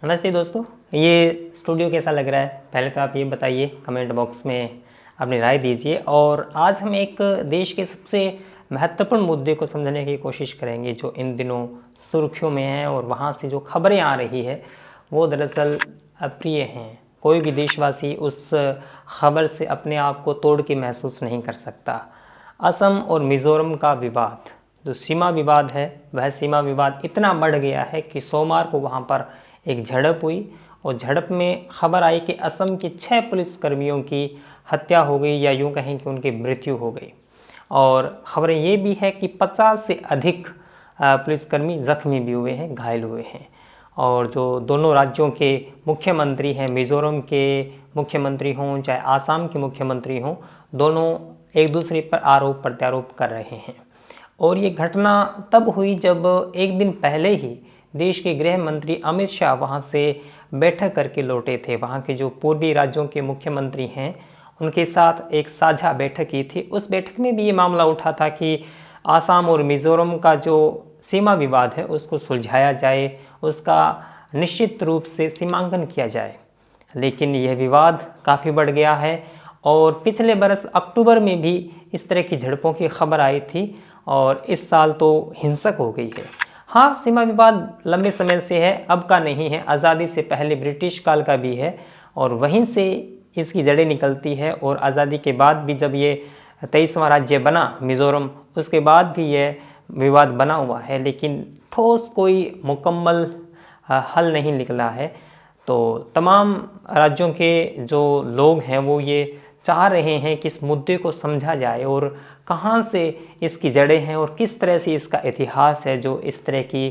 नमस्ते दोस्तों, ये स्टूडियो कैसा लग रहा है? पहले तो आप ये बताइए, कमेंट बॉक्स में अपनी राय दीजिए। और आज हम एक देश के सबसे महत्वपूर्ण मुद्दे को समझने की कोशिश करेंगे जो इन दिनों सुर्खियों में है, और वहाँ से जो खबरें आ रही है वो दरअसल अप्रिय हैं। कोई भी देशवासी उस खबर से अपने आप को तोड़ के महसूस नहीं कर सकता। असम और मिज़ोरम का विवाद, जो सीमा विवाद है, वह सीमा विवाद इतना बढ़ गया है कि सोमवार को वहाँ पर एक झड़प हुई, और झड़प में खबर आई कि असम के 6 पुलिसकर्मियों की हत्या हो गई, या यूँ कहें कि उनकी मृत्यु हो गई। और खबरें ये भी है कि 50 से अधिक पुलिसकर्मी जख्मी भी हुए हैं, घायल हुए हैं। और जो दोनों राज्यों के मुख्यमंत्री हैं, मिज़ोरम के मुख्यमंत्री हों चाहे आसाम के मुख्यमंत्री हों, दोनों एक दूसरे पर आरोप प्रत्यारोप कर रहे हैं। और ये घटना तब हुई जब एक दिन पहले ही देश के गृह मंत्री अमित शाह वहाँ से बैठक करके लौटे थे। वहाँ के जो पूर्वी राज्यों के मुख्यमंत्री हैं उनके साथ एक साझा बैठक की थी। उस बैठक में भी ये मामला उठा था कि आसाम और मिज़ोरम का जो सीमा विवाद है उसको सुलझाया जाए, उसका निश्चित रूप से सीमांकन किया जाए। लेकिन यह विवाद काफ़ी बढ़ गया है, और पिछले बरस अक्टूबर में भी इस तरह की झड़पों की खबर आई थी, और इस साल तो हिंसक हो गई है। हाँ, सीमा विवाद लंबे समय से है, अब का नहीं है, आज़ादी से पहले ब्रिटिश काल का भी है, और वहीं से इसकी जड़ें निकलती है। और आज़ादी के बाद भी जब ये 23वां राज्य बना मिज़ोरम, उसके बाद भी यह विवाद बना हुआ है, लेकिन ठोस कोई मुकम्मल हल नहीं निकला है। तो तमाम राज्यों के जो लोग हैं वो ये चाह रहे हैं कि इस मुद्दे को समझा जाए, और कहाँ से इसकी जड़ें हैं और किस तरह से इसका इतिहास है जो इस तरह की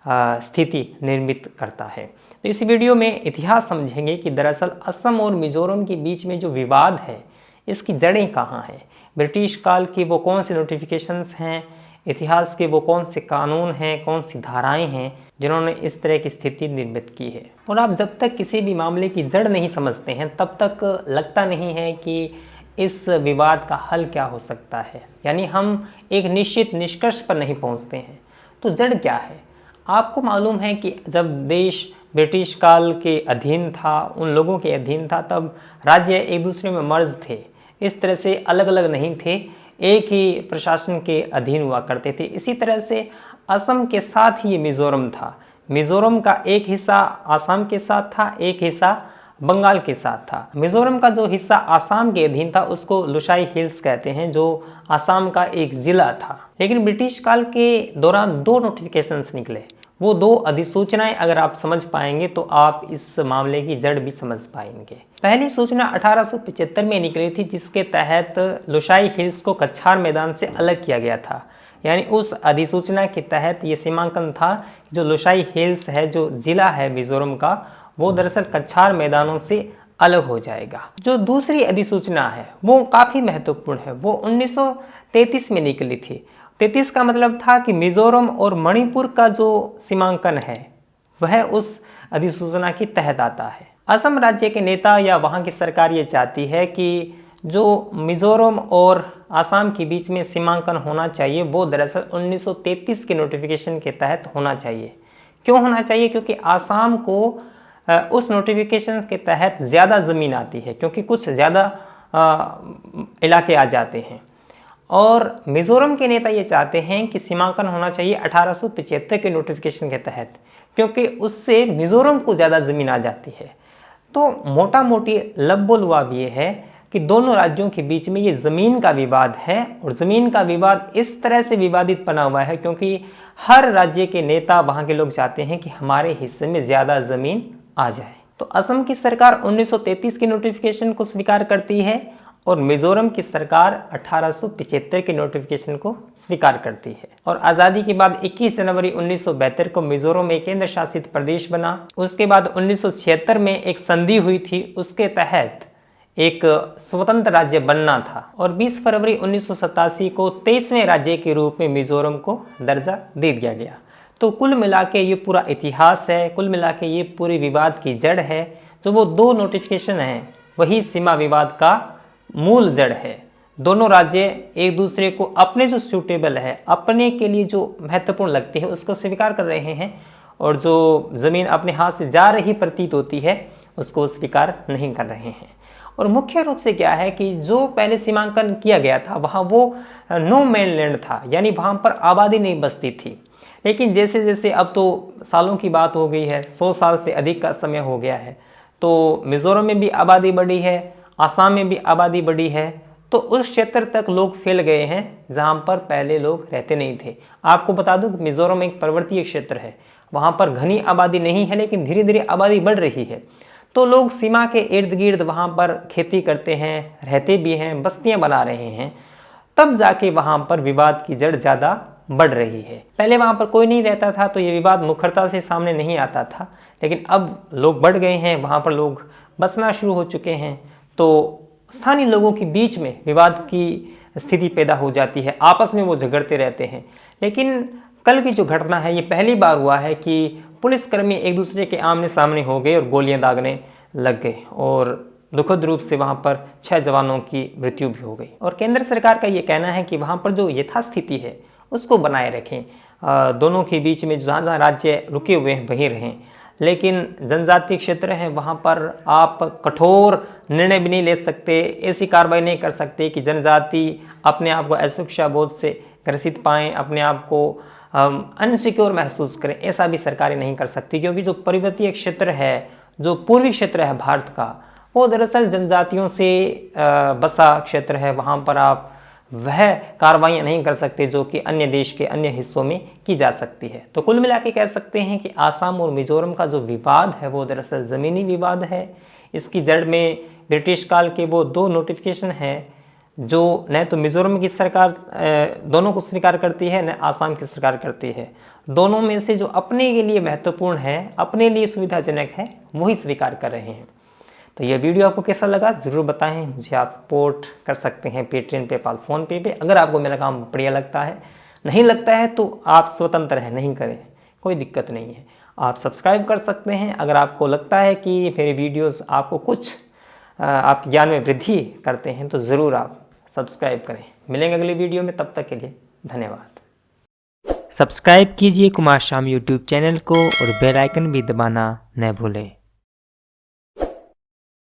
स्थिति निर्मित करता है। तो इस वीडियो में इतिहास समझेंगे कि दरअसल असम और मिज़ोरम के बीच में जो विवाद है इसकी जड़ें कहाँ हैं, ब्रिटिश काल की वो कौन सी नोटिफिकेशंस हैं, इतिहास के वो कौन से कानून हैं, कौन सी धाराएं हैं जिन्होंने इस तरह की स्थिति निर्मित की है। और आप जब तक किसी भी मामले की जड़ नहीं समझते हैं तब तक लगता नहीं है कि इस विवाद का हल क्या हो सकता है, यानी हम एक निश्चित निष्कर्ष पर नहीं पहुंचते हैं। तो जड़ क्या है? आपको मालूम है कि जब देश ब्रिटिश काल के अधीन था, उन लोगों के अधीन था, तब राज्य एक दूसरे में मर्ज थे, इस तरह से अलग अलग नहीं थे, एक ही प्रशासन के अधीन हुआ करते थे। इसी तरह से असम के साथ ही मिज़ोरम था। मिज़ोरम का एक हिस्सा आसाम के साथ था, एक हिस्सा बंगाल के साथ था। मिज़ोरम का जो हिस्सा आसाम के अधीन था उसको लुशाई हिल्स कहते हैं, जो आसाम का एक ज़िला था। लेकिन ब्रिटिश काल के दौरान 2 नोटिफिकेशंस निकले। वो 2 अधिसूचनाएं अगर आप समझ पाएंगे तो आप इस मामले की जड़ भी समझ पाएंगे। पहली सूचना 1875 में निकली थी, जिसके तहत लुशाई हिल्स को कछार मैदान से अलग किया गया था। यानी उस अधिसूचना के तहत ये सीमांकन था, जो लुशाई हिल्स है, जो ज़िला है मिज़ोरम का, वो दरअसल कछार मैदानों से अलग हो जाएगा। जो दूसरी अधिसूचना है वो काफ़ी महत्वपूर्ण है, वो 1933 में निकली थी। 33 का मतलब था कि मिज़ोरम और मणिपुर का जो सीमांकन है वह उस अधिसूचना के तहत आता है। असम राज्य के नेता या वहाँ की सरकार ये चाहती है कि जो मिज़ोरम और आसाम के बीच में सीमांकन होना चाहिए वो दरअसल 1933 के नोटिफिकेशन के तहत होना चाहिए। क्यों होना चाहिए? क्योंकि आसाम को उस नोटिफिकेशन के तहत ज़्यादा ज़मीन आती है, क्योंकि कुछ ज़्यादा इलाके आ जाते हैं। और मिज़ोरम के नेता ये चाहते हैं कि सीमांकन होना चाहिए 1875 के नोटिफिकेशन के तहत, क्योंकि उससे मिज़ोरम को ज़्यादा ज़मीन आ जाती है। तो मोटा मोटी लबोलुआब ये है कि दोनों राज्यों के बीच में ये ज़मीन का विवाद है, और ज़मीन का विवाद इस तरह से विवादित बना हुआ है क्योंकि हर राज्य के नेता, वहाँ के लोग चाहते हैं कि हमारे हिस्से में ज़्यादा ज़मीन आ जाए। तो असम की सरकार 1933 के नोटिफिकेशन को स्वीकार करती है, और मिज़ोरम की सरकार 1875 के नोटिफिकेशन को स्वीकार करती है। और आज़ादी के बाद 21 जनवरी 1972 को मिज़ोरम एक केंद्र शासित प्रदेश बना। उसके बाद 1976 में एक संधि हुई थी, उसके तहत एक स्वतंत्र राज्य बनना था, और 20 फरवरी 1987 को 23वें राज्य के रूप में मिज़ोरम को दर्जा दे दिया गया। तो कुल मिला के ये पूरा इतिहास है, कुल मिला के ये पूरे विवाद की जड़ है। जो वो 2 नोटिफिकेशन हैं वही सीमा विवाद का मूल जड़ है। दोनों राज्य एक दूसरे को अपने जो सूटेबल है, अपने के लिए जो महत्वपूर्ण लगती है उसको स्वीकार कर रहे हैं, और जो ज़मीन अपने हाथ से जा रही प्रतीत होती है उसको स्वीकार नहीं कर रहे हैं। और मुख्य रूप से क्या है कि जो पहले सीमांकन किया गया था वहाँ वो नो मैन लैंड था, यानी वहाँ पर आबादी नहीं बसती थी। लेकिन जैसे जैसे अब तो सालों की बात हो गई है, 100 साल से अधिक का समय हो गया है, तो मिज़ोरम में भी आबादी बढ़ी है, आसाम में भी आबादी बढ़ी है, तो उस क्षेत्र तक लोग फैल गए हैं जहाँ पर पहले लोग रहते नहीं थे। आपको बता दूं कि मिज़ोरम एक पर्वतीय क्षेत्र है, वहाँ पर घनी आबादी नहीं है, लेकिन धीरे धीरे आबादी बढ़ रही है। तो लोग सीमा के इर्द गिर्द वहाँ पर खेती करते हैं, रहते भी हैं, बस्तियाँ बना रहे हैं, तब जाके वहाँ पर विवाद की जड़ ज़्यादा बढ़ रही है। पहले वहाँ पर कोई नहीं रहता था तो ये विवाद मुखरता से सामने नहीं आता था, लेकिन अब लोग बढ़ गए हैं, वहाँ पर लोग बसना शुरू हो चुके हैं, तो स्थानीय लोगों के बीच में विवाद की स्थिति पैदा हो जाती है, आपस में वो झगड़ते रहते हैं। लेकिन कल की जो घटना है ये पहली बार हुआ है कि पुलिसकर्मी एक दूसरे के आमने सामने हो गए और गोलियां दागने लग गए, और दुखद रूप से वहां पर 6 जवानों की मृत्यु भी हो गई। और केंद्र सरकार का ये कहना है कि वहां पर जो यथास्थिति है उसको बनाए रखें, दोनों के बीच में जहाँ जहाँ राज्य रुके हुए हैं वहीं रहें। लेकिन जनजातीय क्षेत्र हैं वहाँ पर आप कठोर निर्णय भी नहीं ले सकते, ऐसी कार्रवाई नहीं कर सकते कि जनजाति अपने आप को असुरक्षा बोध से ग्रसित पाएँ, अपने आप को अनसिक्योर महसूस करें, ऐसा भी सरकारें नहीं कर सकती। क्योंकि जो पर्वतीय क्षेत्र है, जो पूर्वी क्षेत्र है भारत का, वो दरअसल जनजातियों से बसा क्षेत्र है। वहाँ पर आप वह कार्रवाइयाँ नहीं कर सकते जो कि अन्य देश के अन्य हिस्सों में की जा सकती है। तो कुल मिला के कह सकते हैं कि आसाम और मिजोरम का जो विवाद है वो दरअसल ज़मीनी विवाद है। इसकी जड़ में ब्रिटिश काल के वो 2 नोटिफिकेशन हैं जो न तो मिजोरम की सरकार दोनों को स्वीकार करती है, न आसाम की सरकार करती है। दोनों में से जो अपने के लिए महत्वपूर्ण है, अपने लिए सुविधाजनक है, वही स्वीकार कर रहे हैं। तो यह वीडियो आपको कैसा लगा ज़रूर बताएं। मुझे आप सपोर्ट कर सकते हैं पेटीएम, पेपाल, फ़ोनपे पे। अगर आपको मेरा काम बढ़िया लगता है, नहीं लगता है तो आप स्वतंत्र हैं, नहीं करें, कोई दिक्कत नहीं है। आप सब्सक्राइब कर सकते हैं अगर आपको लगता है कि मेरे वीडियोस आपको कुछ आपके ज्ञान में वृद्धि करते हैं, तो ज़रूर आप सब्सक्राइब करें। मिलेंगे अगली वीडियो में, तब तक के लिए धन्यवाद। सब्सक्राइब कीजिए कुमार शाम यूट्यूब चैनल को और बेल आइकन भी दबाना न भूलें।